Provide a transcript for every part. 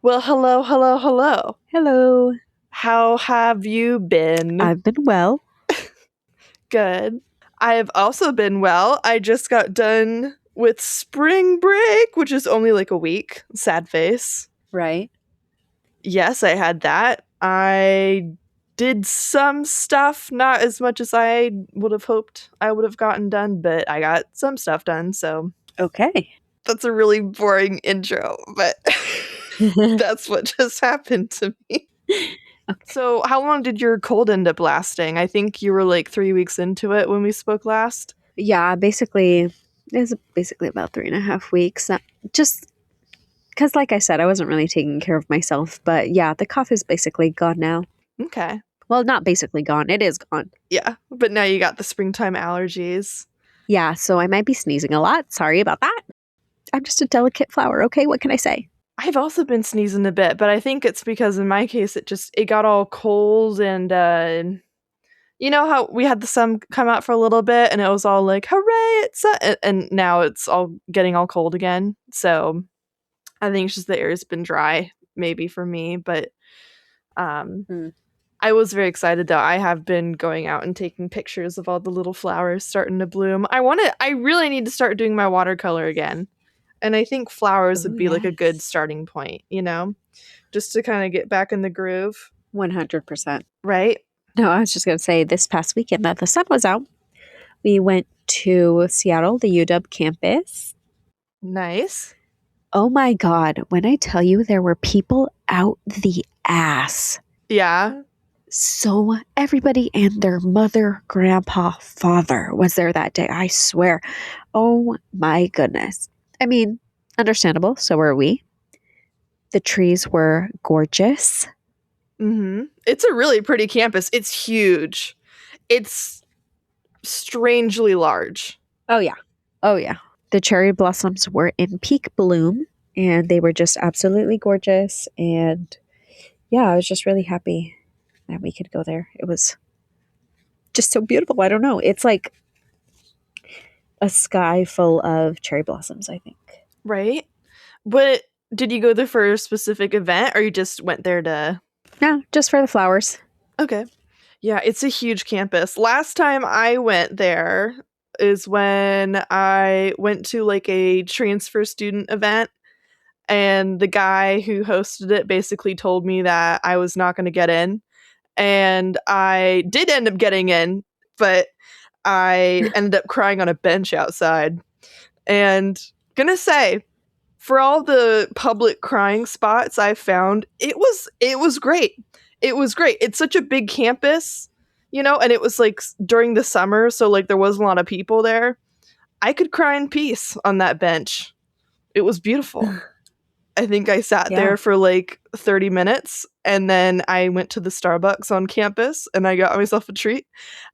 Well, hello, hello, hello. Hello. How have you been? I've been well. Good. I've also been well. I just got done with spring break, which is only like a week. Sad face. Right. Yes, I had that. I did some stuff, not as much as I would have hoped I would have gotten done, but I got some stuff done, so Okay. that's a really boring intro, but that's what just happened to me. So, how long did your cold end up lasting? I think you were like 3 weeks into it when we spoke last. Yeah, it was basically about 3.5 weeks. Just because, like I said, I wasn't really taking care of myself. But yeah, the cough is basically gone now. Okay. Well, not basically gone. It is gone. Yeah, but now you got the springtime allergies. Yeah, so I might be sneezing a lot. Sorry about that. I'm just a delicate flower, okay? What can I say? I've also been sneezing a bit, but I think it's because in my case it got all cold and you know how we had the sun come out for a little bit and it was all like hooray and now it's all getting all cold again. So, I think it's just the air's been dry maybe for me, but um Hmm. I was very excited though. I have been going out and taking pictures of all the little flowers starting to bloom. I really need to start doing my watercolor again. And I think flowers Oh, would be like a good yes. starting point, just to kind of get back in the groove, 100%. right? No, I was just going to say this past weekend that the sun was out. We went to Seattle, the UW campus. Nice. Oh my God, when I tell you there were people out the ass. Yeah. So everybody and their mother, grandpa, father was there that day. I swear. Oh my goodness. I mean, understandable. So were we. The trees were gorgeous. It's a really pretty campus. It's huge. It's strangely large. Oh, yeah. Oh, yeah. The cherry blossoms were in peak bloom and they were just absolutely gorgeous. And yeah, I was just really happy that we could go there. It was just so beautiful. I don't know. It's like a sky full of cherry blossoms, I think. Right? But did you go there for a specific event or you just went there to. No, just for the flowers. Okay. Yeah, it's a huge campus. Last time I went there is when I went to like a transfer student event, and the guy who hosted it basically told me that I was not going to get in. And I did end up getting in, but I ended up crying on a bench outside. And gonna say, for all the public crying spots I found, it was great. It was great. It's such a big campus, and it was like during the summer, so like there wasn't a lot of people there. I could cry in peace on that bench. It was beautiful. I think I sat Yeah. there for like 30 minutes and then I went to the Starbucks on campus and I got myself a treat.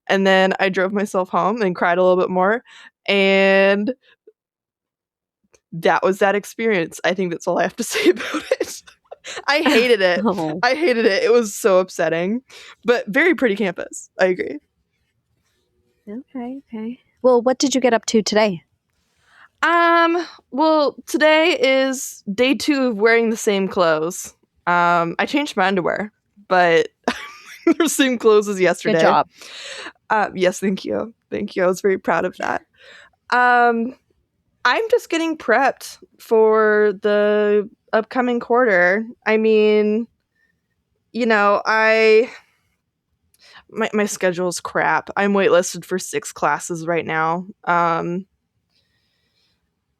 And then I drove myself home and cried a little bit more. And that was that experience. I think that's all I have to say about it. I hated it. Oh. I hated it. It was so upsetting, but very pretty campus. I agree. Okay. Well, what did you get up to today? Well, today is day 2 of wearing the same clothes. I changed my underwear, but the same clothes as yesterday. Good job. Yes, thank you. Thank you. I was very proud of that. I'm just getting prepped for the upcoming quarter. I mean, my schedule is crap. I'm waitlisted for 6 classes right now.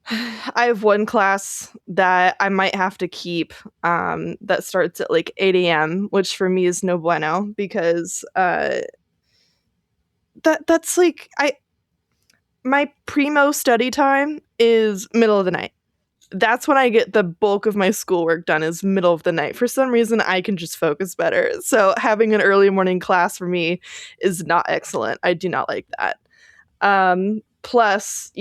I have one class that I might have to keep that starts at like 8 a.m., which for me is no bueno because that's like my primo study time is middle of the night. That's when I get the bulk of my schoolwork done is middle of the night. For some reason, I can just focus better. So having an early morning class for me is not excellent. I do not like that. Plus,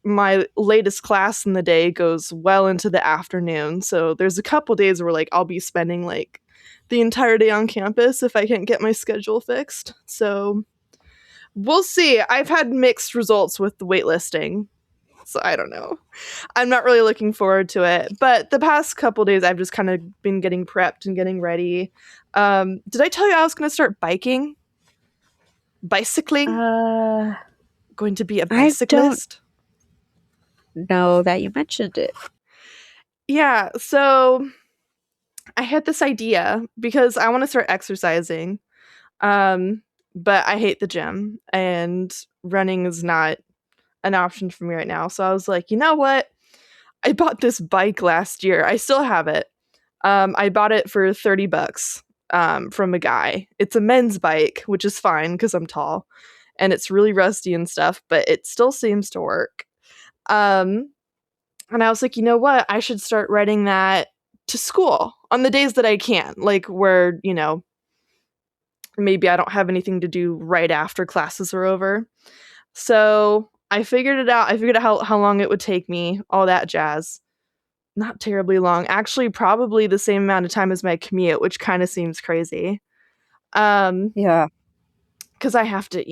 my latest class in the day goes well into the afternoon. So there's a couple days where like I'll be spending like the entire day on campus if I can't get my schedule fixed. So we'll see. I've had mixed results with the waitlisting. So I don't know. I'm not really looking forward to it. But the past couple days, I've just kind of been getting prepped and getting ready. Did I tell you I was going to start biking? Bicycling? Uh, Going to be a I don't bicyclist? know that you mentioned it. Yeah, so I had this idea because I want to start exercising. Um, but I hate the gym and running is not an option for me right now. So I was like, you know what? I bought this bike last year. I still have it. I bought it for $30 from a guy. It's a men's bike, which is fine because I'm tall and it's really rusty and stuff, but it still seems to work. Um, and I was like, you know what? I should start riding that to school on the days that I can, like where, maybe I don't have anything to do right after classes are over. So I figured it out. I figured out how long it would take me, all that jazz. Not terribly long. Actually, probably the same amount of time as my commute, which kind of seems crazy. Yeah. Because I have to,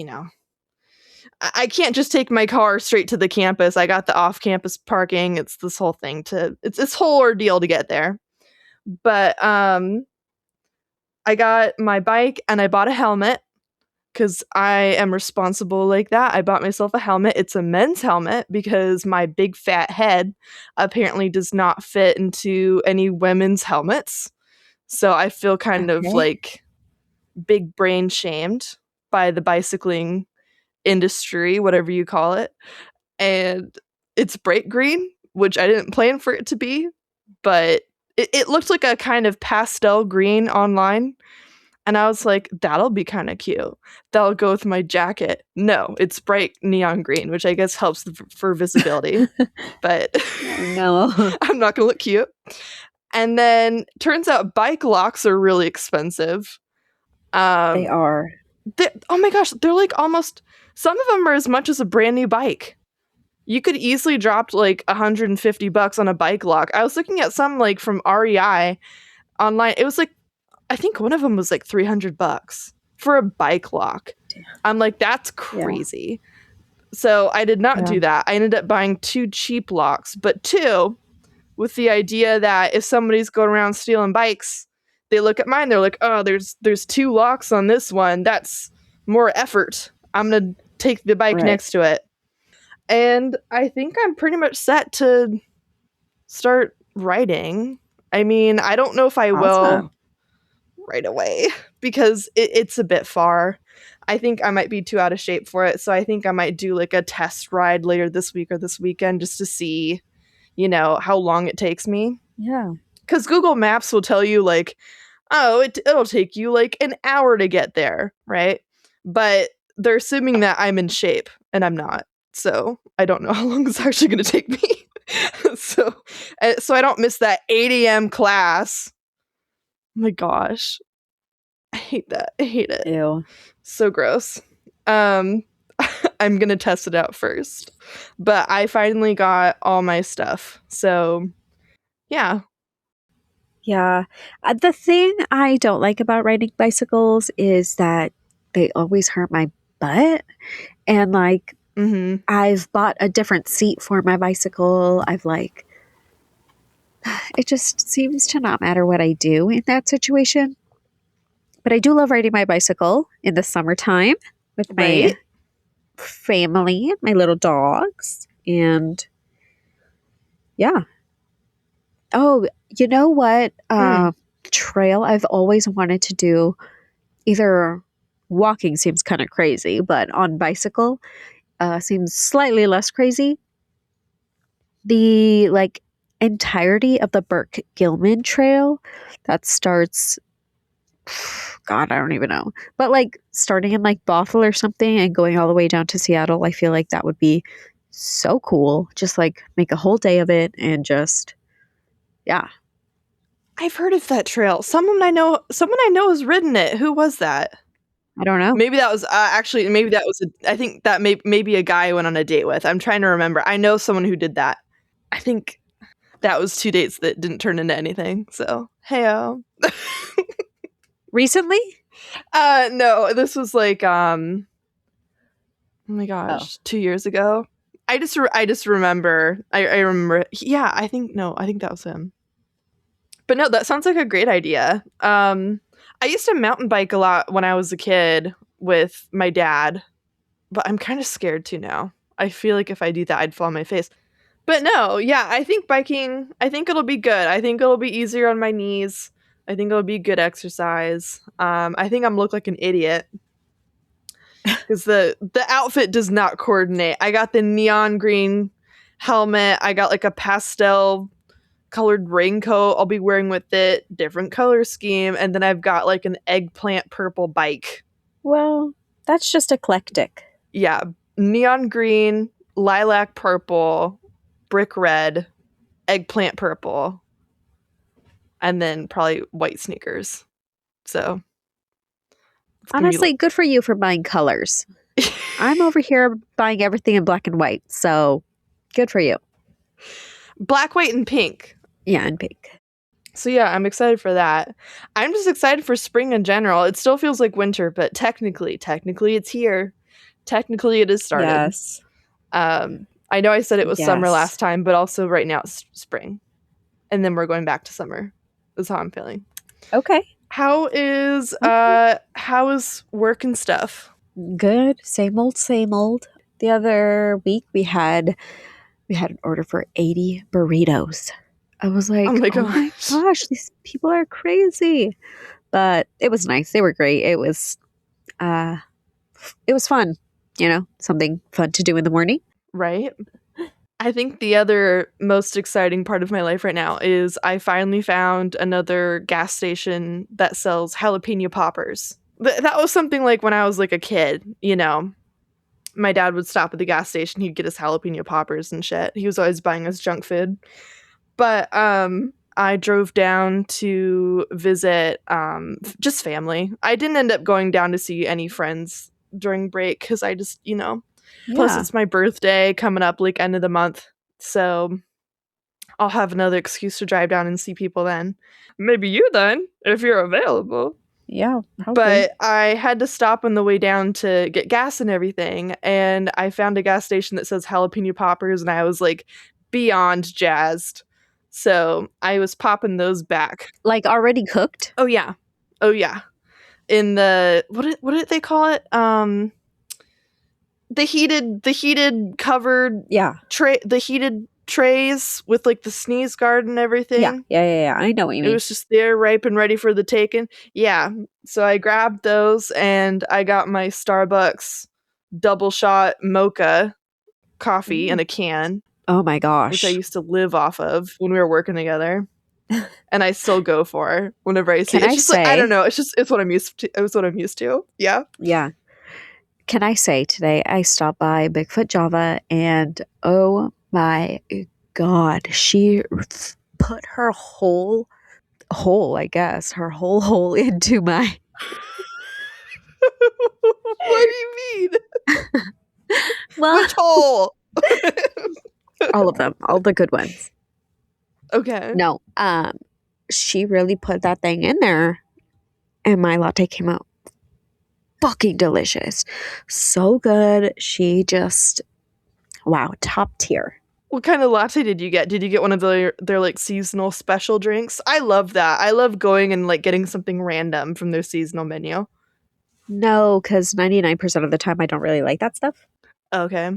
I can't just take my car straight to the campus. I got the off-campus parking. It's this whole thing it's this whole ordeal to get there. But I got my bike and I bought a helmet because I am responsible like that. I bought myself a helmet. It's a men's helmet because my big fat head apparently does not fit into any women's helmets. So I feel kind of Okay. like big brain shamed by the bicycling industry, whatever you call it. And it's bright green, which I didn't plan for it to be, but it looked like a kind of pastel green online. And I was like, that'll be kind of cute. That'll go with my jacket. No, it's bright neon green, which I guess helps for visibility. But No. I'm not going to look cute. And then turns out bike locks are really expensive. They Um, are. oh my gosh, they're like almost, some of them are as much as a brand new bike. You could easily drop like $150 on a bike lock. I was looking at some like from REI online. It was like, I think one of them was like $300 for a bike lock. I'm like, that's Yeah. crazy. So I did not Yeah. do that. I ended up buying 2 cheap locks, but 2 with the idea that if somebody's going around stealing bikes, they look at mine, they're like, oh, there's 2 locks on this one. That's more effort. I'm gonna take the bike Right. next to it. And I think I'm pretty much set to start writing. I mean, I don't know if I will Awesome. right away because it's a bit far. I think I might be too out of shape for it. So I think I might do like a test ride later this week or this weekend just to see, how long it takes me. Yeah. Because Google Maps will tell you, like, oh, it'll take you like an hour to get there, right? But they're assuming that I'm in shape and I'm not. So I don't know how long it's actually going to take me. so I don't miss that 8 a.m. class. My gosh. I hate that. I hate it. Ew. So gross. Um I'm going to test it out first. But I finally got all my stuff. So, yeah. Yeah. The thing I don't like about riding bicycles is that they always hurt my butt. And like, Mhm. I've bought a different seat for my bicycle. It just seems to not matter what I do in that situation. But I do love riding my bicycle in the summertime with my Right? family, my little dogs. And yeah. Oh, you know what? Mm. Trail I've always wanted to do. Either walking seems kind of crazy, but on bicycle seems slightly less crazy. The like entirety of the Burke Gilman Trail that starts, God, I don't even know, but like starting in like Bothell or something and going all the way down to Seattle, I feel like that would be so cool. Just like make a whole day of it and just, yeah, I've heard of that trail. Someone I know has ridden it. Who was that? I don't know. Maybe that was actually maybe that was I think that maybe a guy I went on a date with. I'm trying to remember. I know someone who did that. I think that was 2 dates that didn't turn into anything. So, heyo. Recently? No, this was like oh my Oh, gosh, 2 years ago. I just remember. I remember. Yeah, I think that was him. But no, that sounds like a great idea. I used to mountain bike a lot when I was a kid with my dad, but I'm kind of scared to now. I feel like if I do that, I'd fall on my face. But no, yeah, I think biking, I think it'll be good. I think it'll be easier on my knees. I think it'll be good exercise. I think I'm look like an idiot because the outfit does not coordinate. I got the neon green helmet. I got like a pastel colored raincoat I'll be wearing with it, different color scheme, and then I've got like an eggplant purple bike. Well, that's just eclectic. Yeah, neon green, lilac purple, brick red, eggplant purple, and then probably white sneakers. So it's gonna Honestly, good for you for buying colors. I'm over here buying everything in black and white, so good for you. black, white, and pink. Yeah, and pink. So yeah, I'm excited for that. I'm just excited for spring in general. It still feels like winter, but technically it's here. Technically it has started. Yes. I know I said it was summer Yes. last time, but also right now it's spring. And then we're going back to summer. That's how I'm feeling. Okay. How is work and stuff? Good. Same old, same old. The other week we had an order for 80 burritos. I was like, Oh my gosh. gosh, these people are crazy. But it was nice. They were great. It was fun, something fun to do in the morning. Right? I think the other most exciting part of my life right now is I finally found another gas station that sells jalapeno poppers. That was something like when I was like a kid, my dad would stop at the gas station, he'd get us jalapeno poppers and shit. He was always buying us junk food. But I drove down to visit just family. I didn't end up going down to see any friends during break because I just, plus it's my birthday coming up like end of the month. So I'll have another excuse to drive down and see people then. Maybe you then, if you're available. Yeah, probably. But I had to stop on the way down to get gas and everything, and I found a gas station that says jalapeno poppers, and I was like beyond jazzed. So I was popping those back. Like already cooked? Oh yeah. In the what did they call it? The heated covered tray, the heated trays with like the sneeze guard and everything. Yeah. I know what you mean. It was just there, ripe and ready for the taking. Yeah. So I grabbed those and I got my Starbucks double shot mocha coffee in a can. Oh my gosh. Which I used to live off of when we were working together. And I still go for whenever I see it. It's just like, I don't know. It's what I'm used to. It's what I'm used to. Yeah. Yeah. Can I say today I stopped by Bigfoot Java and oh my God, she put her whole hole into my. What do you mean? Well, which hole? All of them, all the good ones. Okay. No, she really put that thing in there, and my latte came out fucking delicious, so good. She just, wow, top tier. What kind of latte did you get? Did you get one of their like seasonal special drinks? I love that. I love going and like getting something random from their seasonal menu. No, because 99% of the time I don't really like that stuff. Okay.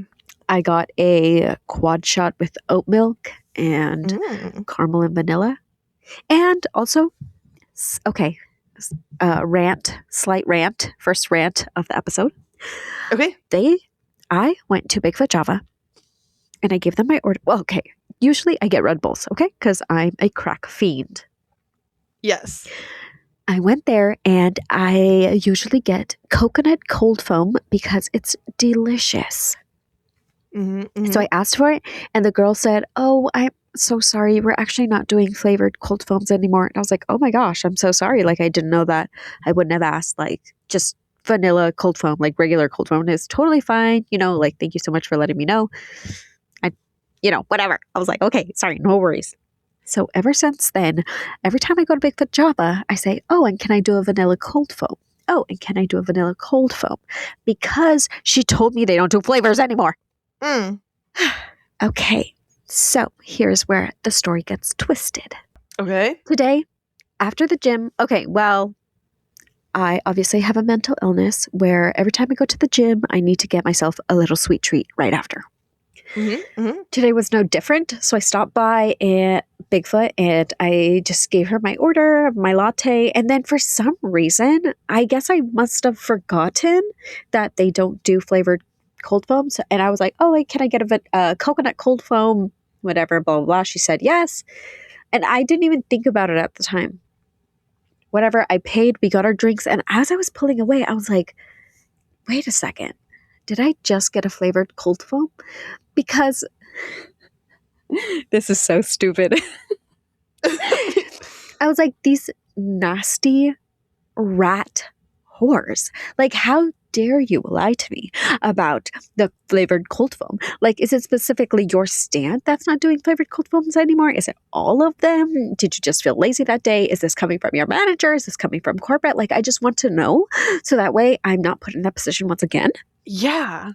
I got a quad shot with oat milk and caramel and vanilla. And also, okay, slight rant, first rant of the episode. Okay. I went to Bigfoot Java and I gave them my order. Well, okay, usually I get Red Bulls, okay, because I'm a crack fiend. Yes. I went there and I usually get coconut cold foam because it's delicious. So I asked for it and the girl said, "Oh, I'm so sorry. We're actually not doing flavored cold foams anymore." And I was like, "Oh my gosh, I'm so sorry. Like I didn't know that. I wouldn't have asked. Like just vanilla cold foam, like regular cold foam is totally fine. Like thank you so much for letting me know." Whatever. I was like, "Okay, sorry, no worries." So ever since then, every time I go to Bigfoot Java, I say, "Oh, and can I do a vanilla cold foam? Oh, and can I do a vanilla cold foam?" Because she told me they don't do flavors anymore. Okay, so here's where the story gets twisted. Okay. Today, after the gym, okay, well, I obviously have a mental illness where every time I go to the gym, I need to get myself a little sweet treat right after. Mm-hmm. Mm-hmm. Today was no different, so I stopped by at Bigfoot and I just gave her my order of my latte. And then for some reason, I guess I must have forgotten that they don't do flavored cold foams. And I was like, oh, wait, can I get a coconut cold foam? Whatever, blah, blah, blah. She said yes. And I didn't even think about it at the time. Whatever, I paid, we got our drinks. And as I was pulling away, I was like, wait a second. Did I just get a flavored cold foam? Because this is so stupid. I was like, these nasty rat whores. Like, how dare you lie to me about the flavored cold foam? Like, is it specifically your stand that's not doing flavored cold foams anymore? Is it all of them? Did you just feel lazy that day? Is this coming from your manager? Is this coming from corporate? Like, I just want to know so that way I'm not put in that position once again. Yeah.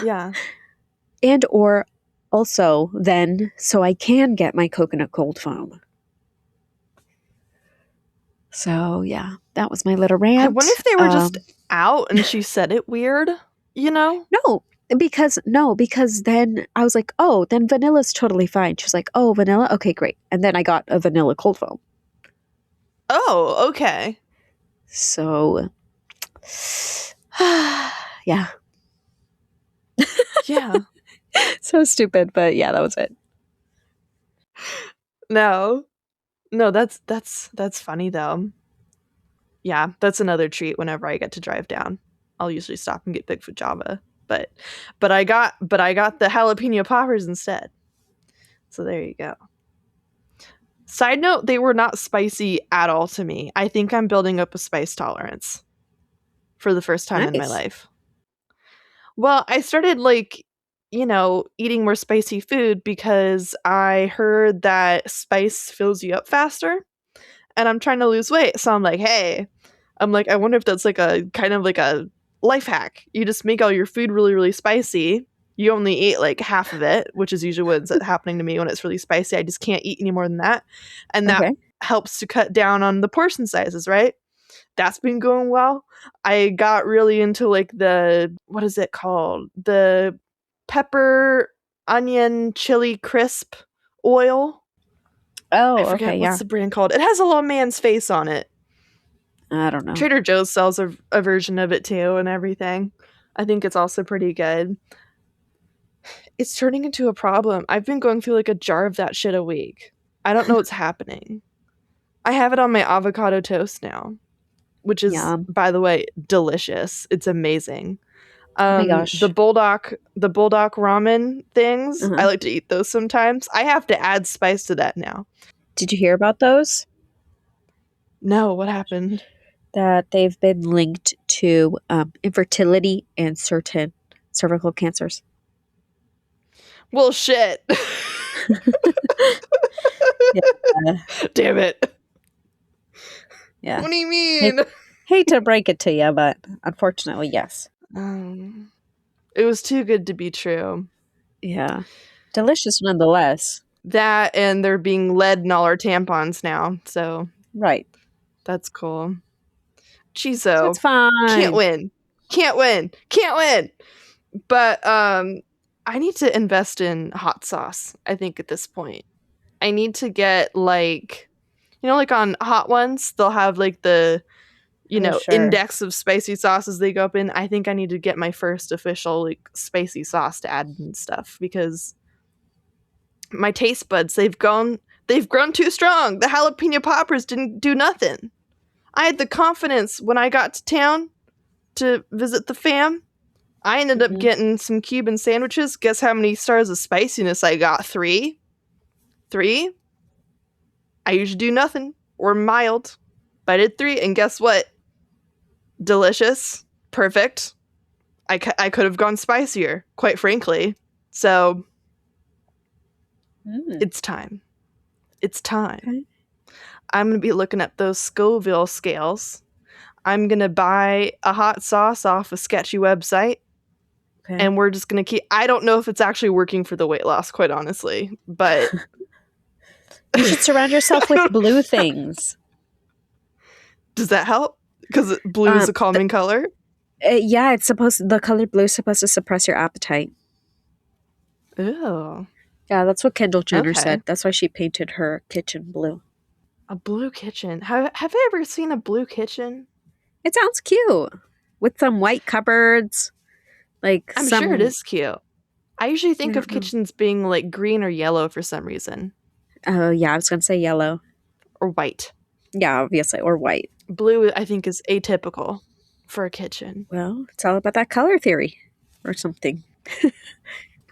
Yeah. And or also then so I can get my coconut cold foam. So yeah, that was my little rant. I wonder if they were just out and she said it weird, you know? Because then I was like, oh, then vanilla's totally fine. She was like, oh, vanilla? Okay, great. And then I got a vanilla cold foam. Oh, okay. So yeah. Yeah. So stupid, but yeah, that was it. No. No, that's funny though. Yeah, that's another treat whenever I get to drive down. I'll usually stop and get Bigfoot Java. But I got the jalapeno poppers instead. So there you go. Side note, they were not spicy at all to me. I think I'm building up a spice tolerance for the first time in my Nice. life. Well, I started eating more spicy food because I heard that spice fills you up faster and I'm trying to lose weight. So I'm like, hey, I wonder if that's like a kind of like a life hack. You just make all your food really, really spicy. You only eat like half of it, which is usually what's happening to me when it's really spicy. I just can't eat any more than that. And that Okay. helps to cut down on the portion sizes, right? That's been going well. I got really into like what is it called? The pepper, onion, chili crisp oil. I Oh, forget okay, yeah. what's the brand called. It has a little man's face on it. I don't know. Trader Joe's sells a version of it too and everything. I think it's also pretty good. It's turning into a problem. I've been going through like a jar of that shit a week. I don't know what's happening. I have it on my avocado toast now, which is, Yum. by the way, delicious. It's amazing. Oh my The gosh. bulldog ramen things, I Uh-huh. like to eat those sometimes. I have to add spice to that now. Did you hear about those? No, what happened? That they've been linked to infertility and certain cervical cancers. Well, shit. Yeah. Damn it. Yeah. What do you Hate, mean? hate to break it to you, but unfortunately, yes. It was too good to be true. Yeah. Delicious nonetheless. That and they're being lead in all our tampons now, so Right. that's cool. So it's Chiso, can't fine. win. Can't win. Can't win. But I need to invest in hot sauce, I think at this point. I need to get like like on Hot Ones, they'll have like the Oh, sure. index of spicy sauces they go up in. I think I need to get my first official like spicy sauce to add and stuff because my taste buds they've grown too strong. The jalapeno poppers didn't do nothing. I had the confidence when I got to town to visit the fam. I ended up Mm-hmm. getting some Cuban sandwiches. Guess how many stars of spiciness I got? 3. 3. I usually do nothing or mild, but I did 3, and guess what? Delicious, perfect. I could have gone spicier, quite frankly. So Mm. it's time. It's time. Okay. I'm gonna be looking at those Scoville scales. I'm gonna buy a hot sauce off a sketchy website. Okay. and we're just gonna keep. I don't know if it's actually working for the weight loss, quite honestly, but You should surround yourself with blue things. does that help? Because blue is Um, a calming color. yeah, the color blue is supposed to suppress your appetite. Ew. Yeah, that's what Kendall Jenner Okay. said. That's why she painted her kitchen blue. A blue kitchen. Have I ever seen a blue kitchen? It sounds cute with some white cupboards, like I'm sure it some. is cute. I usually I think of don't know. kitchens being like green or yellow for some reason, Oh yeah, I was gonna say yellow. or white. Yeah, obviously, or white. Blue, I think, is atypical for a kitchen, Well, it's all about that color theory, or something.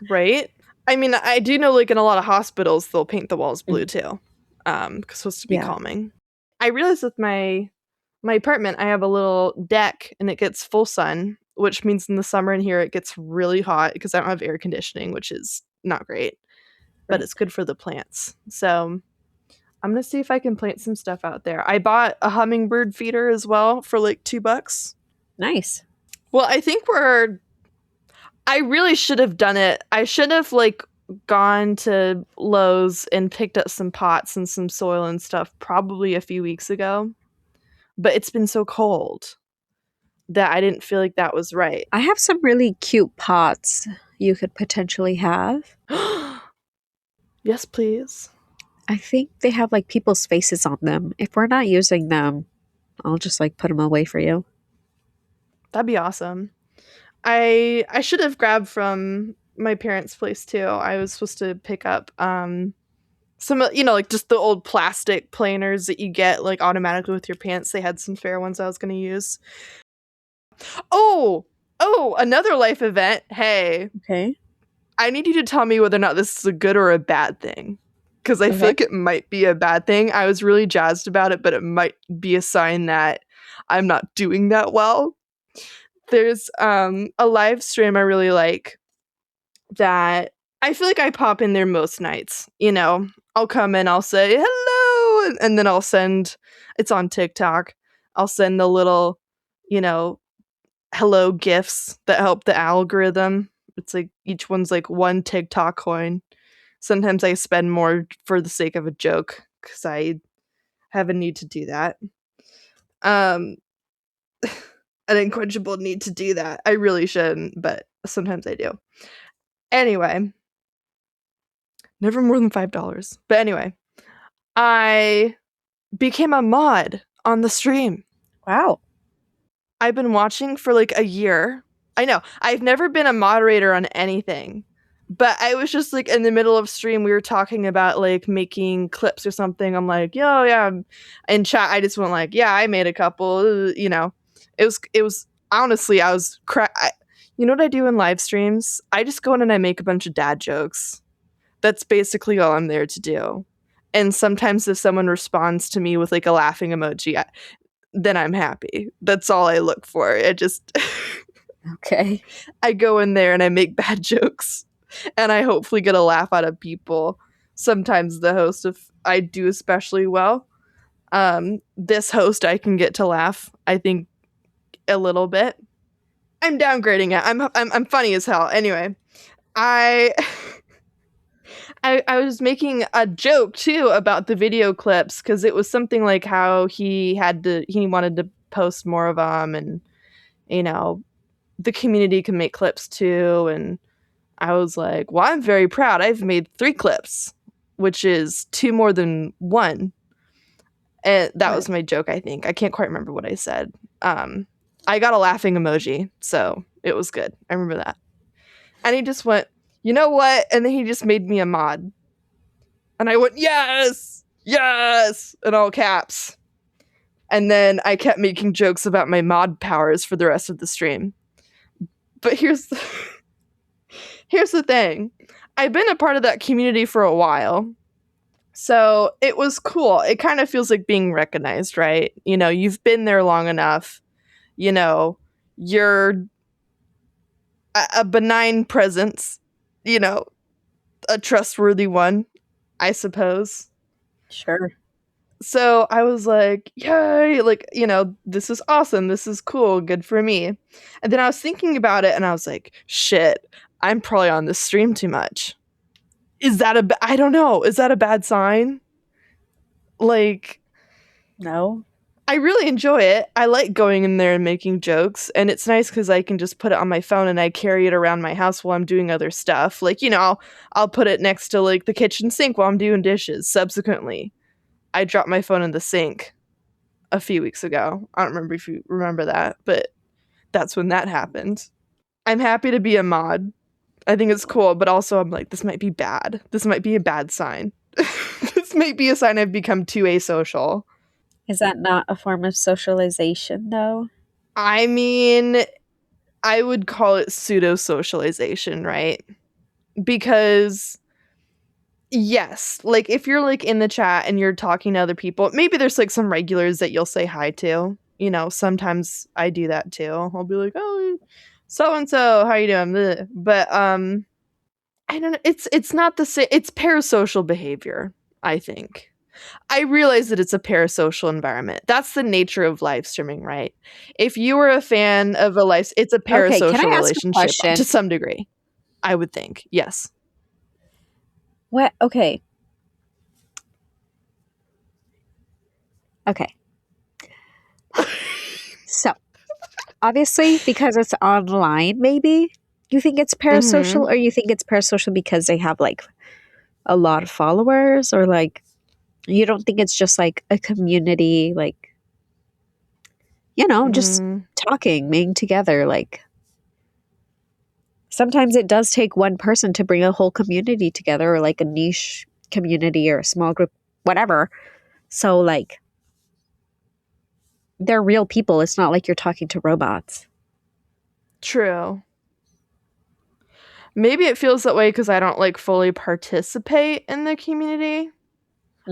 right? I mean, I do know, like in a lot of hospitals, they'll paint the walls blue Mhm. too, 'cause it's supposed to be Yeah. calming. I realized with my apartment, I have a little deck, and it gets full sun, which means in the summer in here it gets really hot because I don't have air conditioning, which is not great, but Right. it's good for the plants. So I'm gonna see if I can plant some stuff out there. I bought a hummingbird feeder as well for like $2. Nice. Well, I really should have done it. I should have like gone to Lowe's and picked up some pots and some soil and stuff probably a few weeks ago. But it's been so cold that I didn't feel like that was right. I have some really cute pots you could potentially have. Yes, please. I think they have like people's faces on them. If we're not using them, I'll just like put them away for you. That'd be awesome. I should have grabbed from my parents' place too. I was supposed to pick up some like just the old plastic planers that you get like automatically with your pants. They had some fair ones I was going to use. Oh, another life event. Hey, Okay. I need you to tell me whether or not this is a good or a bad thing. Because I feel Okay. like it might be a bad thing. I was really jazzed about it, but it might be a sign that I'm not doing that well. There's a live stream I really like that I feel like I pop in there most nights. I'll come in, I'll say hello, and then I'll send. It's on TikTok. I'll send the little, you know, hello gifts that help the algorithm. It's like each one's like one TikTok coin. Sometimes I spend more for the sake of a joke because I have a need to do that. Um, an unquenchable need to do that. I really shouldn't, but sometimes I do. Anyway, never more than $5. But anyway, I became a mod on the stream. Wow. I've been watching for like a year. I know. I've never been a moderator on anything. But I was just like in the middle of stream, we were talking about like making clips or something. I'm like, yo, yeah. In chat, I just went like, yeah, I made a couple. It was honestly, I was you know what I do in live streams? I just go in and I make a bunch of dad jokes. That's basically all I'm there to do. And sometimes if someone responds to me with like a laughing emoji, then I'm happy. That's all I look for. I just Okay. I go in there and I make bad jokes and I hopefully get a laugh out of people. Sometimes the host, if I do especially well, this host I can get to laugh, I think, a little bit. I'm downgrading it. I'm funny as hell. Anyway, I I was making a joke too about the video clips because it was something like how he wanted to post more of them, and you know the community can make clips too. And I was like, well, I'm very proud. I've made 3 clips, which is 2 more than 1. And that Right. was my joke, I think. I can't quite remember what I said. I got a laughing emoji, so it was good. I remember that. And he just went, you know what? And then he just made me a mod. And I went, yes, yes, in all caps. And then I kept making jokes about my mod powers for the rest of the stream. But here's the thing. I've been a part of that community for a while. So it was cool. It kind of feels like being recognized, right? You've been there long enough. You're a benign presence, you know, a trustworthy one, I suppose. Sure. So I was like, yay, like, this is awesome. This is cool. Good for me. And then I was thinking about it and I was like, shit, I'm probably on this stream too much. I don't know. Is that a bad sign? Like, No. I really enjoy it. I like going in there and making jokes, and it's nice because I can just put it on my phone and I carry it around my house while I'm doing other stuff. Like, I'll put it next to like the kitchen sink while I'm doing dishes. Subsequently, I dropped my phone in the sink a few weeks ago. I don't remember if you remember that, but that's when that happened. I'm happy to be a mod. I think it's cool, but also I'm like, this might be bad. This might be a bad sign. This might be a sign I've become too asocial. Is that not a form of socialization, though? I mean, I would call it pseudo socialization, right? Because yes, like if you're like in the chat and you're talking to other people, maybe there's like some regulars that you'll say hi to. Sometimes I do that too. I'll be like, "Oh, so and so, how you doing?" Bleh. But I don't know. It's not the same. It's parasocial behavior, I think. I realize that it's a parasocial environment. That's the nature of live streaming, right? If you were a fan of a live, it's a Okay, can parasocial I ask a relationship to question? some degree, I would think. Yes. What? Okay. Okay. So, obviously, because it's online, maybe you think it's parasocial, Mhm. or you think it's parasocial because they have like a lot of followers, or like you don't think it's just like a community, like, just Mm. talking, being together. Like, sometimes it does take one person to bring a whole community together, or like a niche community or a small group, whatever. So, like, they're real people. It's not like you're talking to robots. True. Maybe it feels that way because I don't like fully participate in the community.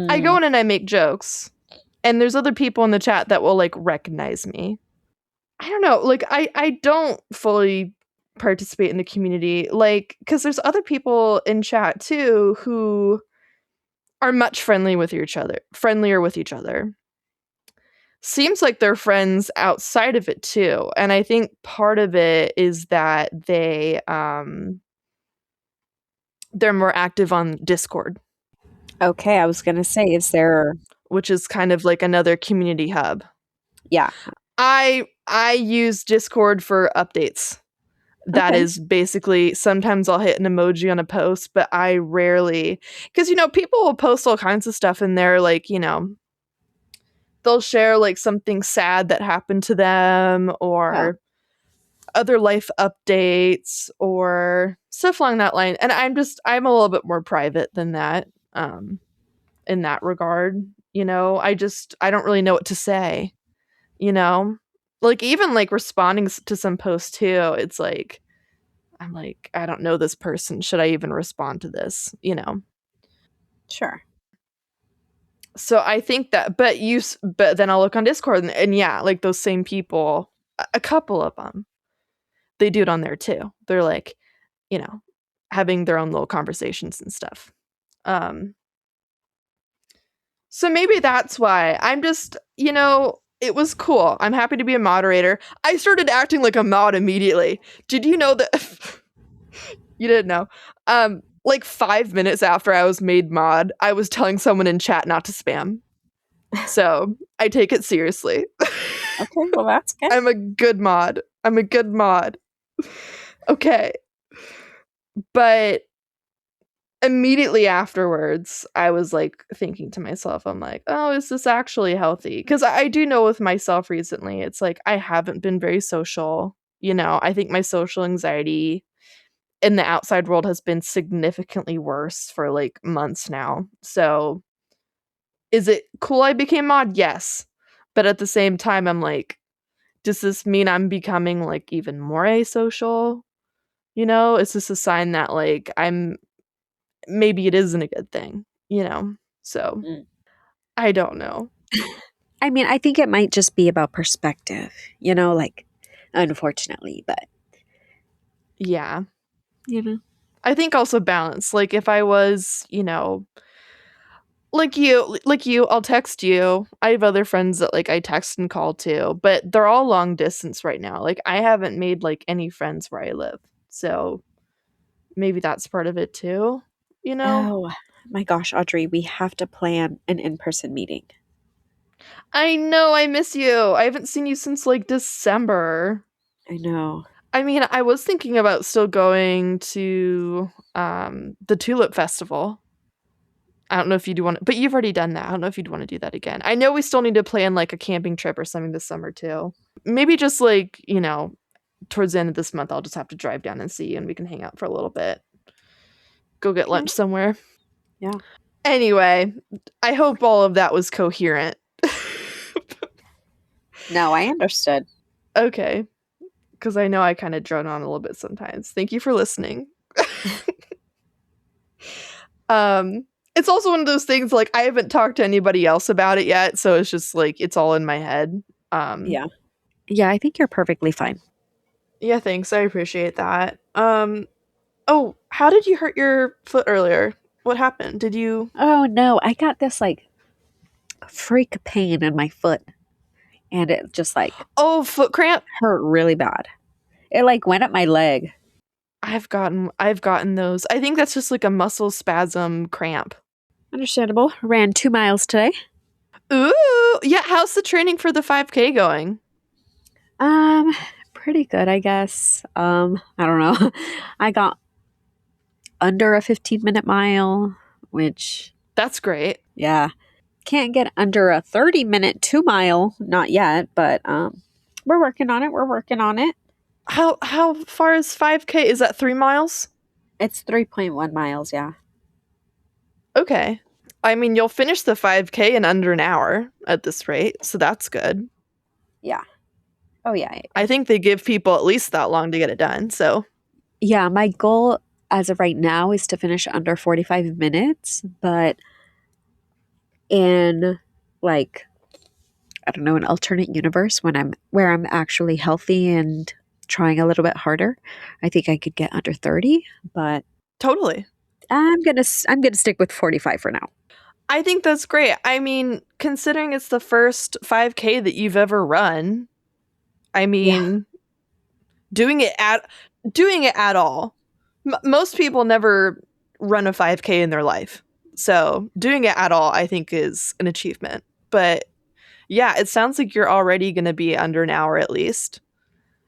I go Mm, in and I make jokes, and there's other people in the chat that will like recognize me. I don't know, like I don't fully participate in the community, like because there's other people in chat too who are much friendlier with each other. Seems like they're friends outside of it too, and I think part of it is that they're more active on Discord, okay, I was gonna say, is there? which is kind of like another community hub. Yeah. I use Discord for updates. That Okay. is basically sometimes I'll hit an emoji on a post, but I rarely because people will post all kinds of stuff in there, like they'll share like something sad that happened to them Yeah. or other life updates or stuff along that line. And I'm a little bit more private than that, in that regard. I don't really know what to say, you know? Like even like responding to some posts too, it's like I'm like, I don't know this person. Should I even respond to this? Sure. So I think that, but then I'll look on Discord and yeah, like those same people, a couple of them, they do it on there too. They're like, you know, having their own little conversations and stuff. Um, so maybe that's why it was cool. I'm happy to be a moderator. I started acting like a mod immediately. Did you know that? You didn't know. Like 5 minutes after I was made mod, I was telling someone in chat not to spam. So I take it seriously. Okay, well, that's good. I'm a good mod. I'm a good mod. Okay. But immediately afterwards, I was like thinking to myself, I'm like, oh, is this actually healthy? Because I do know with myself recently, it's like I haven't been very social. I think my social anxiety in the outside world has been significantly worse for like months now. So is it cool I became mod? Yes. But at the same time, I'm like, does this mean I'm becoming like even more asocial? Is this a sign that like maybe it isn't a good thing? So Mm. I don't know. I mean, I think it might just be about perspective, like, unfortunately, but, Yeah. you know. I think also balance. Like if I was, like you, I'll text you. I have other friends that like I text and call too, but they're all long distance right now. Like I haven't made like any friends where I live. So maybe that's part of it too, you know? Oh my gosh, Audrey, we have to plan an in-person meeting. I know I miss you. I haven't seen you since like December. I know. I mean, I was thinking about still going to the Tulip Festival. I don't know if you do want to, but you've already done that. I don't know if you'd want to do that again. I know we still need to plan like a camping trip or something this summer too. Maybe just like, towards the end of this month, I'll just have to drive down and see you and we can hang out for a little bit. Go get Okay. lunch somewhere. Yeah. Anyway, I hope all of that was coherent. No, I understood. Okay, because I know I kind of drone on a little bit sometimes. Thank you for listening. Um, it's also one of those things like I haven't talked to anybody else about it yet, so it's just like it's all in my head. Yeah. Yeah, I think you're perfectly fine. Yeah, thanks. I appreciate that. Oh, how did you hurt your foot earlier? What happened? Did you Oh no, I got this like freak pain in my foot and it just like Oh, foot cramp? hurt really bad. It like went up my leg. I've gotten those. I think that's just like a muscle spasm cramp. Understandable. Ran 2 miles today. Ooh, yeah, how's the training for the 5K going? Um, Pretty good, I guess. I don't know. I got under a 15-minute mile, which, That's great. yeah, can't get under a 30-minute 2 mile, not yet, but we're working on it. We're working on it. How far is 5K? Is that 3 miles? It's 3.1 miles, yeah. Okay. I mean, you'll finish the 5K in under an hour at this rate, so that's good. Yeah. Oh, yeah. I think they give people at least that long to get it done, so Yeah, my goal as of right now is to finish under 45 minutes, but in like I don't know, an alternate universe when I'm actually healthy and trying a little bit harder, I think I could get under 30, but totally. I'm going to stick with 45 for now. I think that's great. I mean, considering it's the first 5K that you've ever run, I Yeah. mean, doing it at all. Most people never run a 5K in their life. So, doing it at all I think is an achievement. But yeah, it sounds like you're already going to be under an hour at least,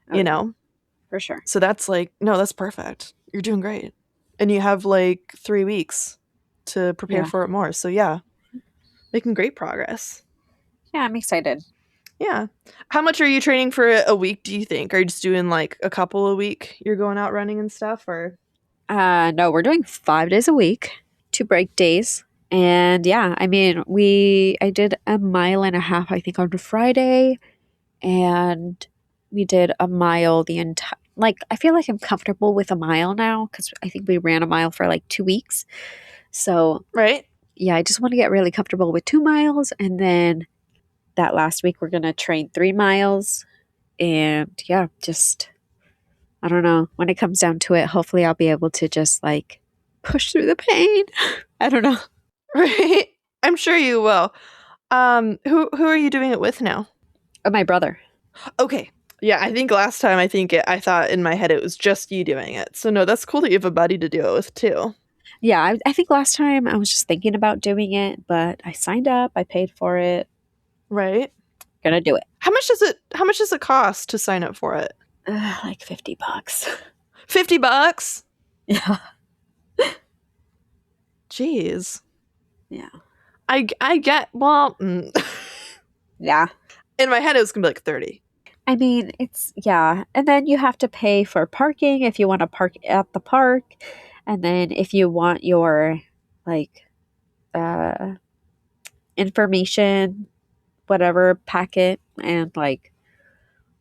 Oh you yeah, know. for sure. So that's like, no, that's perfect. You're doing great. And you have like 3 weeks to prepare Yeah. for it more. So yeah, making great progress. Yeah, I'm excited. Yeah. How much are you training for a week, do you think? Are you just doing like a couple a week? You're going out running and stuff or No, we're doing 5 days a week, 2 break days. And yeah, I mean, I did a mile and a half, I think, on Friday, and we did a mile the entire. Like, I feel like I'm comfortable with a mile now because I think we ran a mile for like 2 weeks. So right? yeah, I just want to get really comfortable with 2 miles, and then that last week we're gonna train 3 miles, and yeah, just I don't know. When it comes down to it, hopefully I'll be able to just like push through the pain. I don't know. Right? I'm sure you will. Who are you doing it with now? Oh, my brother. Okay. Yeah, I think last time I thought in my head it was just you doing it. So no, that's cool that you have a buddy to do it with too. Yeah, I think last time I was just thinking about doing it, but I signed up, I paid for it, Right? gonna do it. How much does it cost to sign up for it? Like $50. $50? Yeah. Jeez. Yeah. I get well, Yeah. in my head it was gonna be like 30. I mean, yeah. And then you have to pay for parking if you want to park at the park. And then if you want your like uh information, whatever packet and like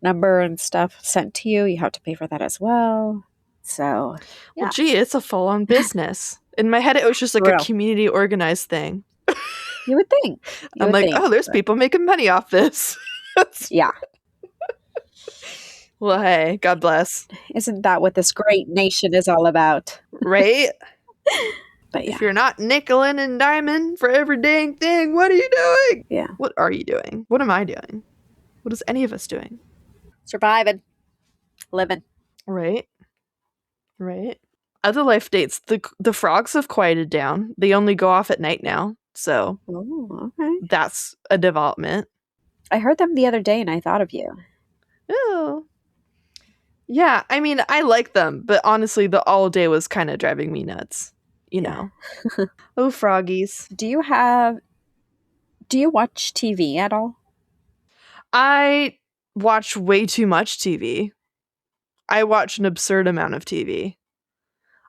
number and stuff sent to you, you have to pay for that as well. So, Well, yeah, gee, it's a full-on business. In my head it was just like for a real. community organized thing. You would think. You I'm would like, think. oh, there's But people making money off this. yeah. Well, hey, God bless. Isn't that what this great nation is all about? Right? But If yeah. you're not nickel and diamond for every dang thing, what are you doing? Yeah. What are you doing? What am I doing? What is any of us doing? Surviving. Living. Right? Right? Other life dates, the frogs have quieted down. They only go off at night now. So Oh, okay. that's a development. I heard them the other day and I thought of you. Oh. Yeah, I mean, I like them, but honestly, the all day was kind of driving me nuts. You Yeah. know. Oh, froggies. Do you watch TV at all? I watch way too much TV. I watch an absurd amount of TV.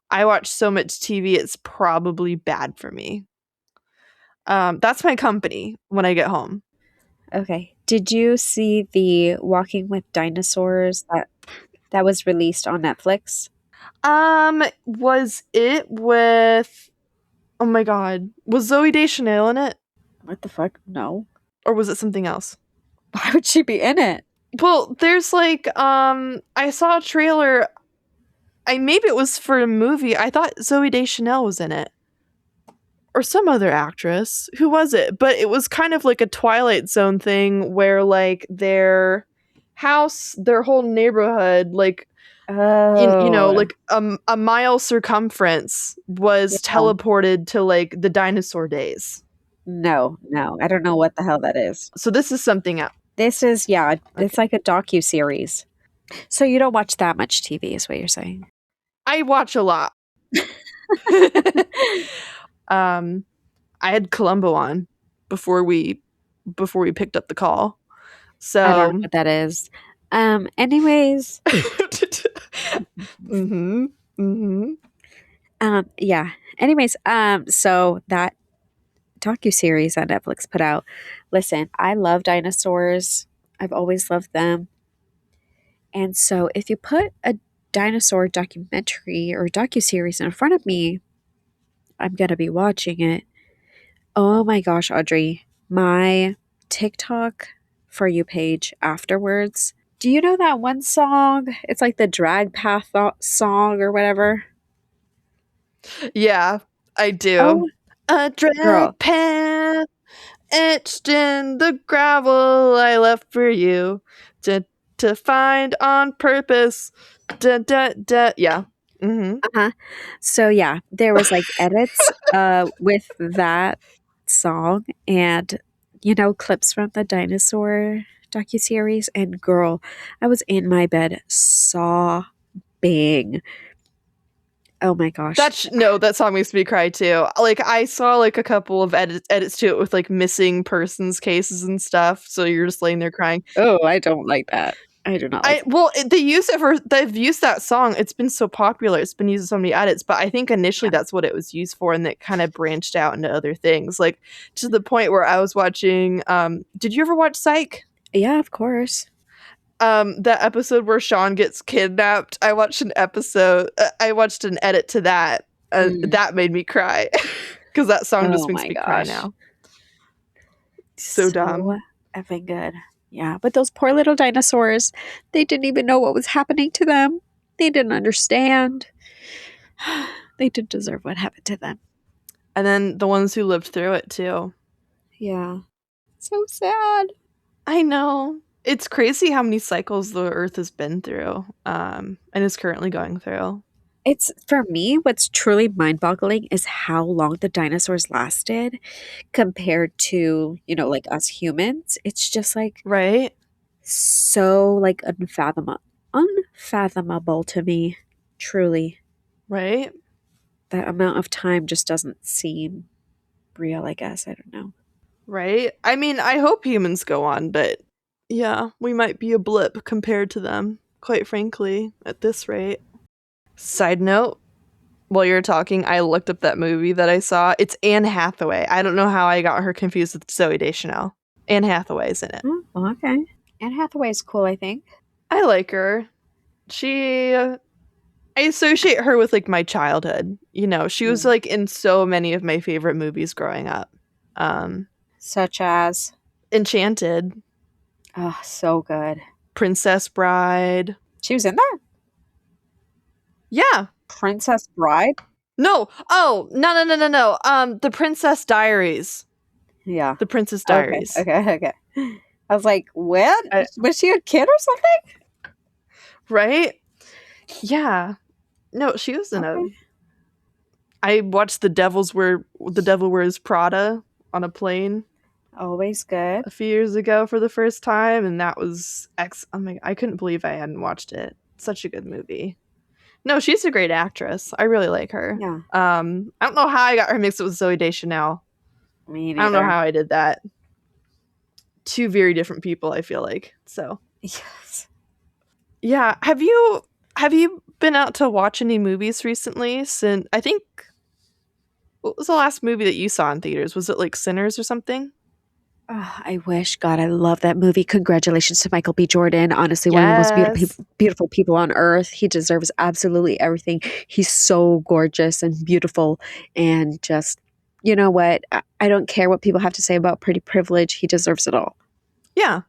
I watch so much TV, it's probably bad for me. That's my company when I get home. Okay. Did you see the Walking with Dinosaurs that was released on Netflix? Was it with, oh my god, was Zoe Deschanel in it? What the fuck? No. Or was it something else? Why would she be in it? Well, there's like, I saw a trailer. Maybe it was for a movie. I thought Zoe Deschanel was in it. Or some other actress. Who was it? But it was kind of like a Twilight Zone thing where like their house, their whole neighborhood, like Oh. like a mile circumference was Yeah. teleported to like the dinosaur days. No. I don't know what the hell that is. So this is something else. This is, yeah, it's Okay. like a docu-series. So you don't watch that much TV is what you're saying. I watch a lot. I had Columbo on before we picked up the call. I don't know So what that is. Anyways, mhm. Mhm. yeah. Anyways, so that docu-series that Netflix put out. Listen, I love dinosaurs. I've always loved them. And so if you put a dinosaur documentary or docu-series in front of me, I'm going to be watching it. Oh my gosh, Audrey, my TikTok For You page afterwards. Do you know that one song? It's like the drag path song or whatever. Yeah, I do. Oh, A girl. drag path etched in the gravel I left for you to find on purpose. Da, da, da. Yeah. Mm-hmm. Uh-huh. So yeah, there was like edits with that song and clips from the dinosaur docuseries, and girl, I was in my bed sobbing. Oh my gosh. That song makes me cry too. Like I saw like a couple of edits to it with like missing persons cases and stuff. So you're just laying there crying. Oh, I don't like that. I do not like They've used that song. It's been so popular. It's been used in so many edits, but I think initially that. that's what it was used for, and that kind of branched out into other things. Like to the point where I was watching did you ever watch Psych? Yeah, of course. That episode where Sean gets kidnapped. I watched an edit to that. Mm. That made me cry because that song just Oh makes my me cry gosh. now. So So dumb. effing good. Yeah, but those poor little dinosaurs, they didn't even know what was happening to them. They didn't understand. They did deserve what happened to them. And then the ones who lived through it too. Yeah. So sad. I know. It's crazy how many cycles the Earth has been through, and is currently going through. It's for me, what's truly mind boggling is how long the dinosaurs lasted compared to, like us humans. It's just like Right? so like unfathomable to me. Truly. Right? That amount of time just doesn't seem real, I guess. I don't know. Right? I mean, I hope humans go on, but yeah, we might be a blip compared to them, quite frankly, at this rate. Side note, while you're talking, I looked up that movie that I saw. It's Anne Hathaway. I don't know how I got her confused with Zoe Deschanel. Anne Hathaway's in it. Oh, okay. Anne Hathaway is cool, I think. I like her. I associate her with like my childhood. She was like in so many of my favorite movies growing up. Such as, Enchanted, oh, so good. Princess Bride. She was in there? Yeah. Princess Bride? No. Oh, no. The Princess Diaries. Yeah. The Princess Okay. Diaries. Okay. I was like, what? I, Was she a kid or something? right? Yeah. No, she was in a. Okay. I watched The Devil Wears Prada on a plane Always good. a few years ago for the first time, and that was oh my, I couldn't believe I hadn't watched it. Such a good movie. No, she's a great actress. I really like her. Yeah. I don't know how I got her mixed up with Zoe Deschanel. Me I don't know neither. how I did that. Two very different people, I feel like. So Yes. yeah, have you been out to watch any movies recently? Since I think, what was the last movie that you saw in theaters? Was it like Sinners or something? Oh, I wish, God, I love that movie. Congratulations to Michael B. Jordan. Honestly, one of the most Yes. beautiful people on earth. He deserves absolutely everything. He's so gorgeous and beautiful. And just, you know what? I don't care what people have to say about pretty privilege. He deserves it all. Yeah,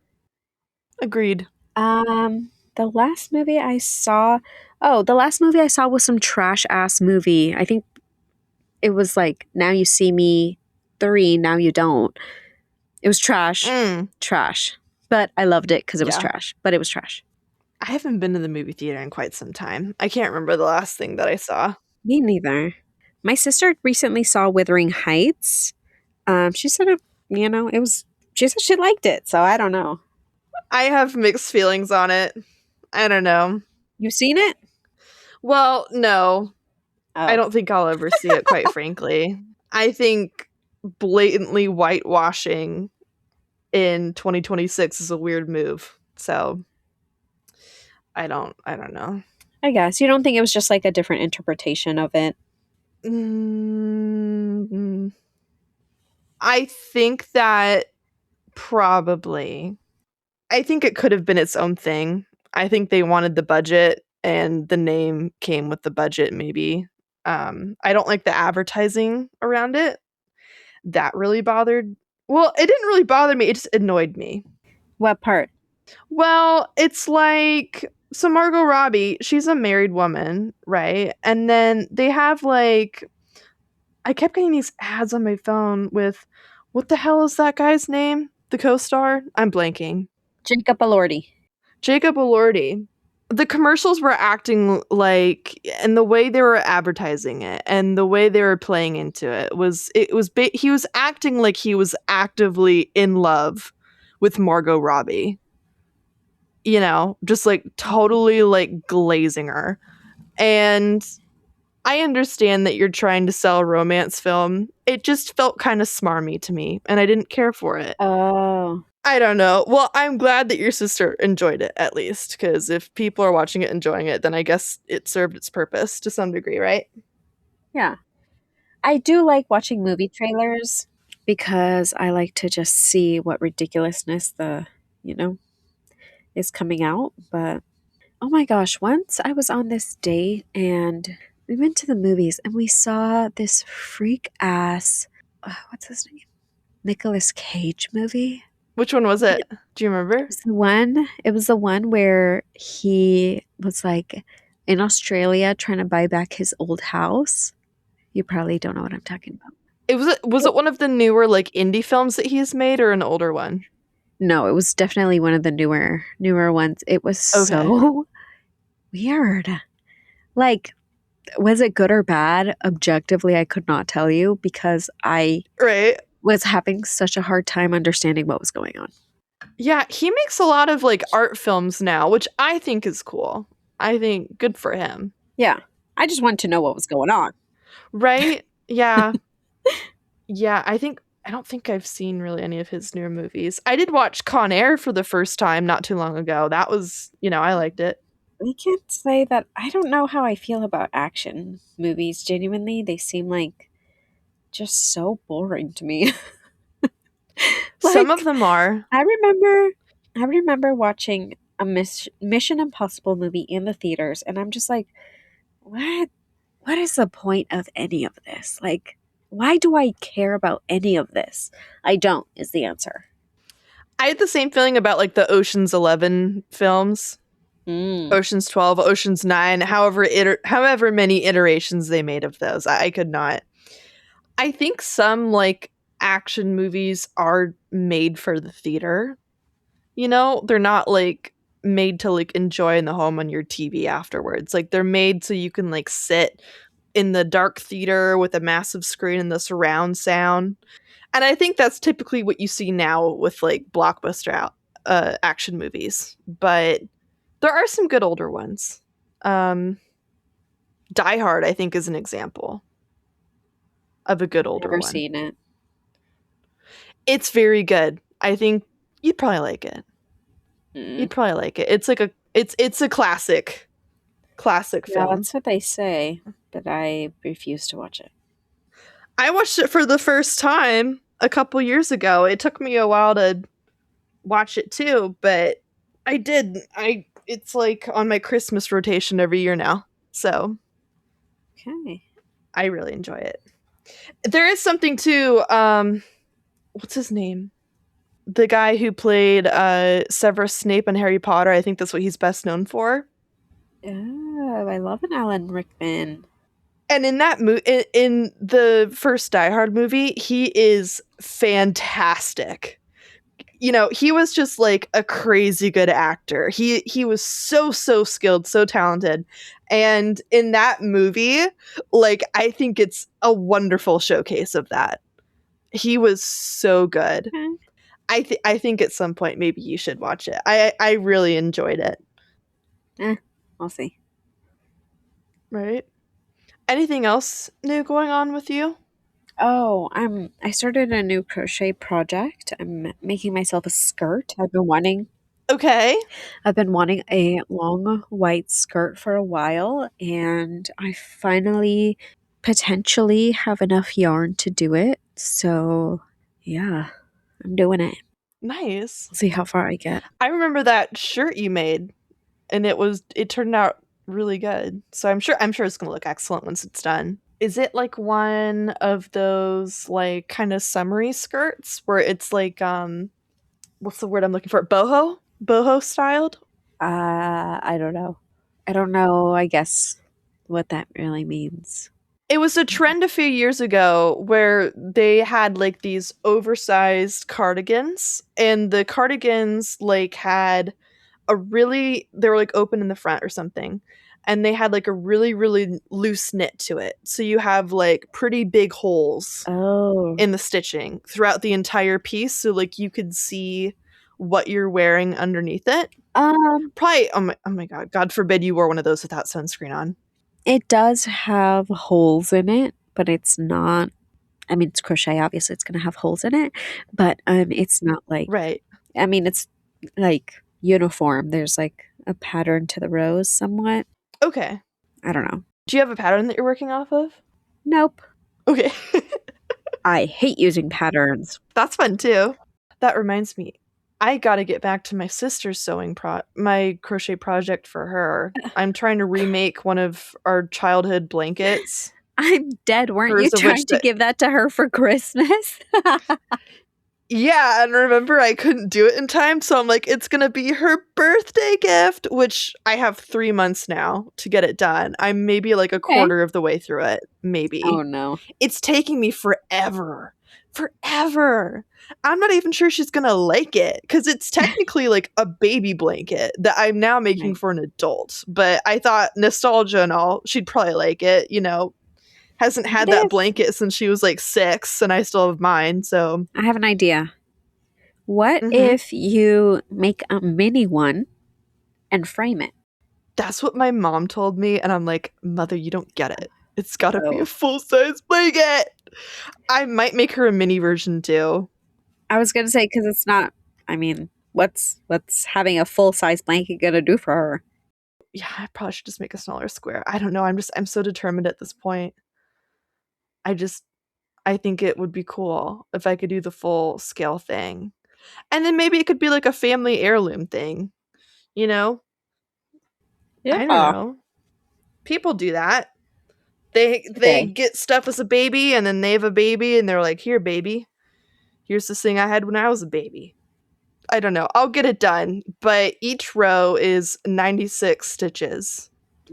agreed. The last movie I saw, the last movie I saw was some trash ass movie. I think it was like Now You See Me 3, Now You Don't. It was trash. Mm, Trash. But I loved it because it was yeah. trash. But it was trash. I haven't been to the movie theater in quite some time. I can't remember the last thing that I saw. Me neither. My sister recently saw Wuthering Heights. She said it was, she said she liked it. So I don't know. I have mixed feelings on it. I don't know. You seen it? Well, no. I Oh. don't think I'll ever see it, quite frankly. I think blatantly whitewashing in 2026 is a weird move. So I don't know. I guess. You don't think it was just like a different interpretation of it? Mm, I think that probably. I think it could have been its own thing. I think they wanted the budget and the name came with the budget maybe. I don't like the advertising around it. That really bothered, well, it didn't really bother me, it just annoyed me. What part? Well, it's like, so Margot Robbie, she's a married woman, right? And then they have like, I kept getting these ads on my phone with, what the hell is that guy's name? The co-star? I'm blanking. Jacob Elordi. Jacob Elordi. The commercials were acting like, and the way they were advertising it and the way they were playing into he was acting like he was actively in love with Margot Robbie. You know, just like totally like glazing her. And I understand that you're trying to sell a romance film. It just felt kind of smarmy to me, and I didn't care for it. Oh. I don't know. Well, I'm glad that your sister enjoyed it, at least, because if people are watching it enjoying it, then I guess it served its purpose to some degree, right? Yeah. I do like watching movie trailers because I like to just see what ridiculousness you know, is coming out. But oh my gosh, once I was on this date and we went to the movies and we saw this freak ass, what's his name? Nicolas Cage movie. Which one was it? Do you remember? It was the one where he was like in Australia trying to buy back his old house. You probably don't know what I'm talking about. Was it one of the newer like indie films that he's made or an older one? No, it was definitely one of the newer ones. It was Okay. so weird. Like, was it good or bad? Objectively, I could not tell you because I Right. was having such a hard time understanding what was going on. Yeah, he makes a lot of like art films now, which I think is cool. I think good for him. Yeah. I just wanted to know what was going on. Right? Yeah. Yeah, I don't think I've seen really any of his newer movies. I did watch Con Air for the first time not too long ago. That was, I liked it. I can't say that I don't know how I feel about action movies. Genuinely, they seem like just so boring to me. Some of Like, them are. I remember watching a Mission Impossible movie in the theaters, and I'm just like, what? What is the point of any of this? Like, why do I care about any of this? I don't, is the answer. I had the same feeling about like the Ocean's 11 films. Mm. Ocean's 12, Ocean's 9, however many iterations they made of those. I could not. I think some like action movies are made for the theater. You know, they're not like made to like enjoy in the home on your TV afterwards. Like they're made so you can like sit in the dark theater with a massive screen and the surround sound. And I think that's typically what you see now with like action movies. But there are some good older ones. Um, Die Hard, I think, is an example of a good older Never one. seen it. It's very good. I think you'd probably like it. Mm. You'd probably like it. It's a classic Yeah, film. that's what they say, but I refuse to watch it. I watched it for the first time a couple years ago. It took me a while to watch it too, but I did. I It's like on my Christmas rotation every year now. So Okay. I really enjoy it. There is something too, what's his name? The guy who played Severus Snape in Harry Potter. I think that's what he's best known for. Oh, I love an Alan Rickman. And in that in the first Die Hard movie, he is fantastic. You know, he was just like a crazy good actor. He was so skilled, so talented. And in that movie, like I think it's a wonderful showcase of that. He was so good. Okay. I think at some point maybe you should watch it. I really enjoyed it. I'll see. Right? Anything else new going on with you? Oh, I started a new crochet project. I'm making myself a skirt. Okay. I've been wanting a long white skirt for a while, and I finally potentially have enough yarn to do it. So, yeah, I'm doing it. Nice. We'll see how far I get. I remember that shirt you made and it turned out really good. So I'm sure it's going to look excellent once it's done. Is it like one of those like kind of summery skirts where it's like what's the word I'm looking for? Boho styled? I don't know. I don't know, I guess, what that really means. It was a trend a few years ago where they had like these oversized cardigans and the cardigans like had they were like open in the front or something, and they had like a really loose knit to it, so you have like pretty big holes Oh. in the stitching throughout the entire piece, so like you could see what you're wearing underneath it. Um, Probably, oh my god forbid you wore one of those without sunscreen on. it does have holes in it, but it's not, I mean, it's crochet, obviously it's gonna have holes in it, but, it's not like, Right. I mean, it's, like, uniform. There's, like, a pattern to the rows somewhat. Okay. I don't know. Do you have a pattern that you're working off of? Nope. Okay. I hate using patterns. That's fun too. That reminds me, I gotta get back to my sister's my crochet project for her. I'm trying to remake one of our childhood blankets. I'm dead. Weren't you Hers of which trying to give that to her for Christmas? yeah, and remember I couldn't do it in time, so I'm like, it's gonna be her birthday gift, which I have 3 months now to get it done. I'm maybe like a Okay. quarter of the way through it, maybe. Oh, no. It's taking me forever. Forever. I'm not even sure she's gonna like it because it's technically like a baby blanket that I'm now making Right. for an adult. But I thought nostalgia and all, she'd probably like it. You know, hasn't had What that if blanket since she was like 6, and I still have mine. So, I have an idea. What mhm. if you make a mini one and frame it? That's what my mom told me, and I'm like, Mother, you don't get it. It's gotta be a Oh. full size blanket. I might make her a mini version too. I was gonna say, because it's not, I mean, what's having a full-size blanket gonna do for her? Yeah, I probably should just make a smaller square. I don't know. I'm so determined at this point. I just I think it would be cool if I could do the full scale thing. And then maybe it could be like a family heirloom thing, you know? I don't Yeah. know. People do that. They Okay. get stuff as a baby and then they have a baby and they're like, "Here, baby. Here's this thing I had when I was a baby." I don't know. I'll get it done, but each row is 96 stitches.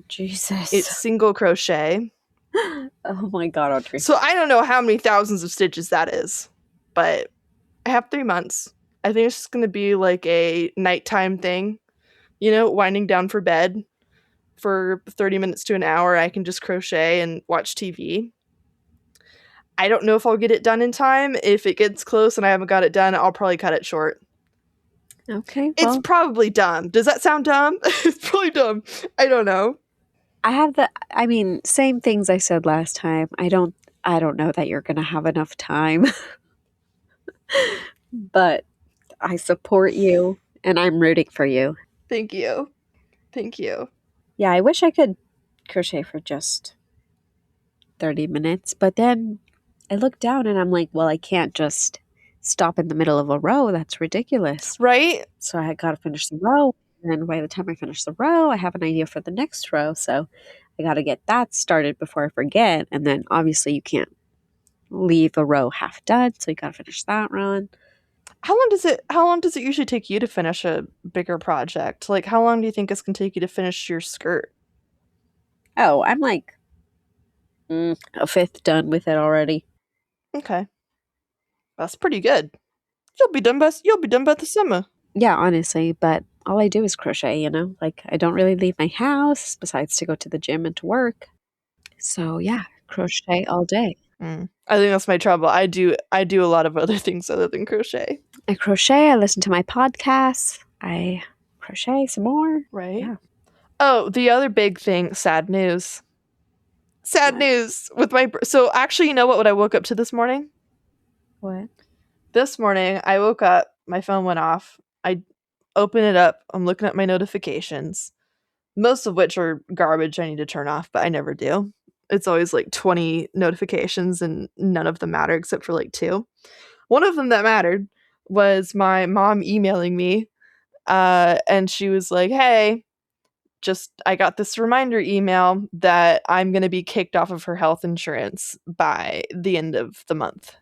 Jesus. It's single crochet. Oh my god, Audrey. So I don't know how many thousands of stitches that is, but I have 3 months. I think it's just going to be like a nighttime thing, winding down for bed for 30 minutes to an hour. I can just crochet and watch TV. I don't know if I'll get it done in time. If it gets close and I haven't got it done, I'll probably cut it short. Okay, It's well, probably dumb. Does that sound dumb? It's probably dumb. I don't know. I mean, same things I said last time. I don't know that you're going to have enough time, but I support you and I'm rooting for you. Thank you. Thank you. Yeah, I wish I could crochet for just 30 minutes, but then I look down and I'm like, well, I can't just stop in the middle of a row. That's ridiculous. Right? So I got to finish the row. And by the time I finish the row, I have an idea for the next row. So I got to get that started before I forget. And then obviously you can't leave a row half done. So you got to finish that run. How long does it usually take you to finish a bigger project? Like how long do you think it's going to take you to finish your skirt? Oh, I'm like a fifth done with it already. Okay. That's pretty good. You'll be done by the summer. Yeah, honestly, but all I do is crochet, you know? Like I don't really leave my house besides to go to the gym and to work. So yeah, crochet all day. I think that's my trouble. I do a lot of other things other than crochet. I crochet, I listen to my podcasts, I crochet some more. Right? Yeah. Oh, the other big thing, sad news. Sad What? news with so actually, you know what I woke up to this morning? What? This morning I woke up, my phone went off. I open it up, I'm looking at my notifications, most of which are garbage I need to turn off, but I never do. It's always like 20 notifications and none of them matter except for like two. One of them that mattered was my mom emailing me, and she was like, "Hey, just I got this reminder email that I'm going to be kicked off of her health insurance by the end of the month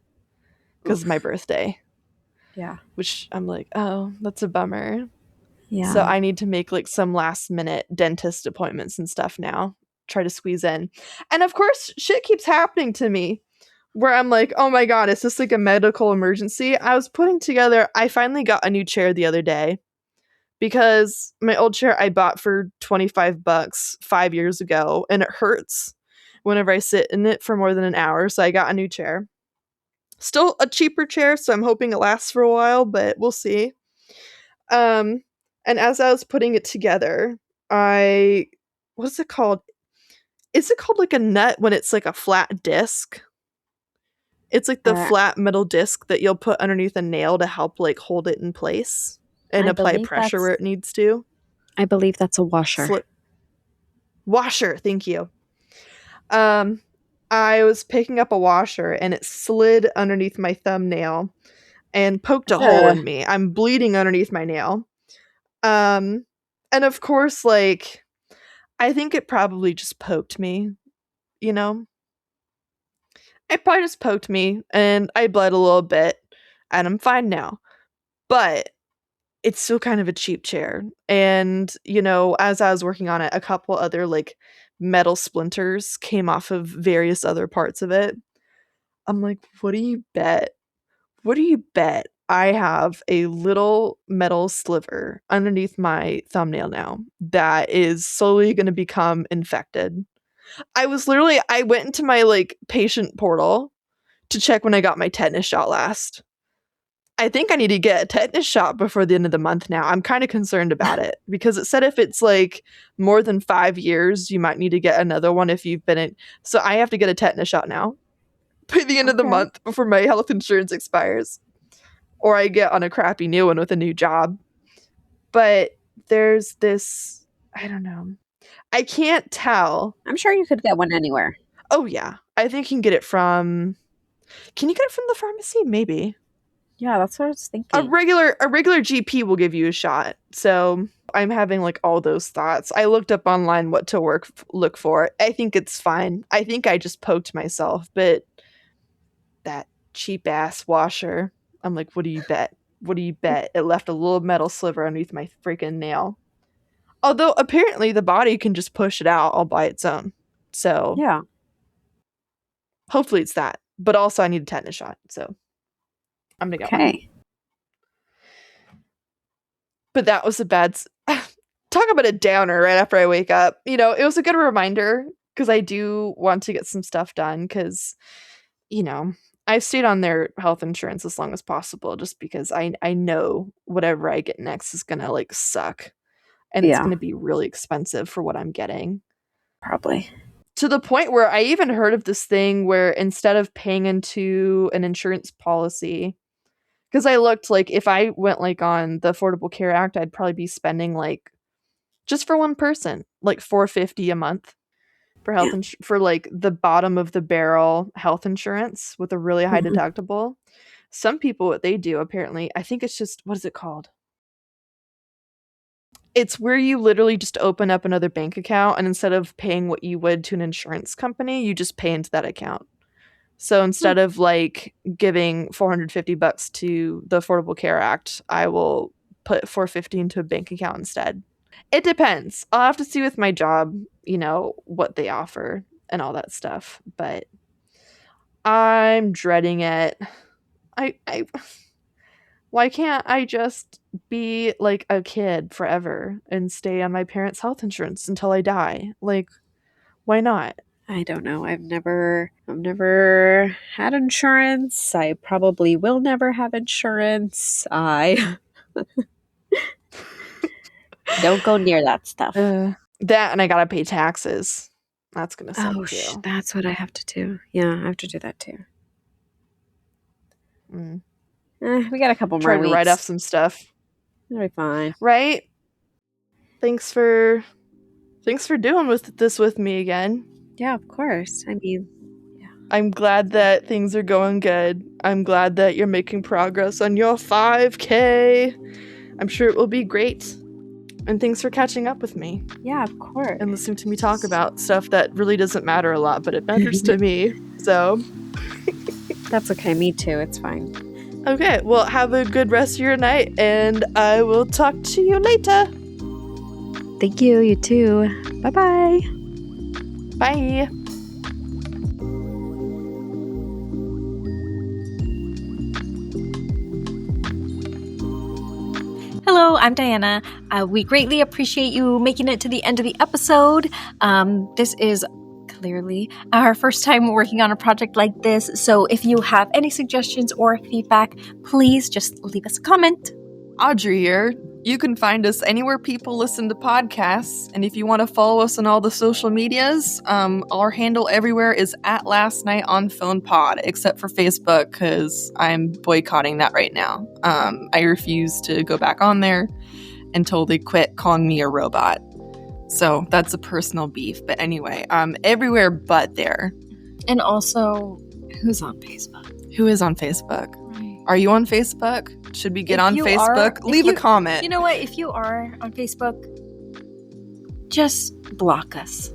because of my Oof. birthday." Yeah. Which I'm like, "Oh, that's a bummer." So Yeah. I need to make like some last minute dentist appointments and stuff now, try to squeeze in. And of course, shit keeps happening to me where I'm like, oh my God, is this like a medical emergency? I finally got a new chair the other day because my old chair I bought for 25 bucks 5 years ago and it hurts whenever I sit in it for more than an hour. So I got a new chair. Still a cheaper chair, so I'm hoping it lasts for a while, but we'll see. Um, and as I was putting it together, I what's it called? Is it called like a nut when it's like a flat disc? It's like the Uh, flat metal disc that you'll put underneath a nail to help like hold it in place and I apply believe pressure where that's it needs to. I believe that's a washer. Slip washer, thank you. Um I was picking up a washer and it slid underneath my thumbnail and poked a hole Ugh. in me. I'm bleeding underneath my nail. Um and of course like I think it probably just poked me, you know? It probably just poked me and I bled a little bit and I'm fine now. But it's still kind of a cheap chair. And, as I was working on it, a couple other like metal splinters came off of various other parts of it. I'm like, what do you bet? What do you bet I have a little metal sliver underneath my thumbnail now that is slowly going to become infected? I went into my like patient portal to check when I got my tetanus shot last. I think I need to get a tetanus shot before the end of the month now. I'm kind of concerned about it because it said if it's like more than 5 years, you might need to get another one if you've been in. So I have to get a tetanus shot now by the end of the Okay. month before my health insurance expires, or I get on a crappy new one with a new job. But there's this, I don't know. I can't tell. I'm sure you could get one anywhere. Oh, yeah. I think you can get it from. Can you get it from the pharmacy? Maybe. Yeah, that's what I was A thinking. regular GP will give you a shot. So I'm having like all those thoughts. I looked up online what to look for. I think it's fine. I think I just poked myself, but that cheap ass washer. I'm like, what do you bet? what do you bet? It left a little metal sliver underneath my freaking nail. Although apparently the body can just push it out all by its own. So Yeah. hopefully it's that. But also I need a tetanus shot. So I'm going to get one. Okay. But that was a bad... Talk about a downer right after I wake up. You know, it was a good reminder because I do want to get some stuff done because, you know, I've stayed on their health insurance as long as possible just because I know whatever I get next is going to like suck. And it's Yeah. going to be really expensive for what I'm getting. Probably. To the point where I even heard of this thing where instead of paying into an insurance policy, because I looked like if I went like on the Affordable Care Act, I'd probably be spending like just for one person, like $450 a month for health for like the bottom of the barrel health insurance with a really high deductible. Some people, what they do apparently, I think it's just, what is it called? It's where you literally just open up another bank account and instead of paying what you would to an insurance company, you just pay into that account. So instead of like giving $450 to the Affordable Care Act, I will put $450 into a bank account instead. It depends. I'll have to see with my job, you know, what they offer and all that stuff. But I'm dreading it. I why can't I just be like a kid forever and stay on my parents' health insurance until I die? Like, why not? I don't know. I've never had insurance. I probably will never have insurance. I don't go near that stuff. That and I gotta pay taxes. That's gonna suck too. That's what I have to do. Yeah, I have to do that too. We got a couple Try more to weeks. write off some stuff. It'll be fine. Right? Thanks for doing this with me again. Yeah, of course. I mean, yeah. I'm glad that things are going good. I'm glad that you're making progress on your 5K. I'm sure it will be great. And thanks for catching up with me. Yeah, of course. And listening to me talk about stuff that really doesn't matter a lot, but it matters to me. So that's okay. Me too. It's fine. Okay, well, have a good rest of your night, and I will talk to you later. Thank you. You too. Bye-bye. Bye. Hello, I'm Diana. We greatly appreciate you making it to the end of the episode. This is clearly our first time working on a project like this, so if you have any suggestions or feedback, please just leave us a comment. Audrey here. You can find us anywhere people listen to podcasts, and if you want to follow us on all the social medias, our handle everywhere is @LastNightOnPhonePod, except for Facebook, because I'm boycotting that right now. I refuse to go back on there until they quit calling me a robot. So that's a personal beef, but anyway, everywhere but there. And also, who's on Facebook? Who is on Facebook? Are you on Facebook? Should we get on Facebook? Leave a comment. You know what? If you are on Facebook, just block us.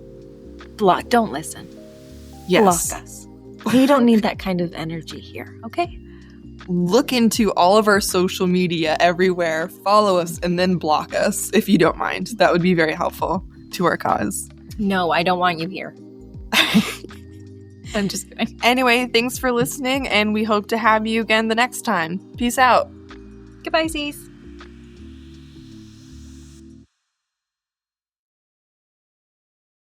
Don't listen. Yes. Block us. We don't need that kind of energy here, okay? Look into all of our social media everywhere, follow us, and then block us if you don't mind. That would be very helpful to our cause. No, I don't want you here. I'm just kidding. Anyway, thanks for listening, and we hope to have you again the next time. Peace out. Goodbye, Z's.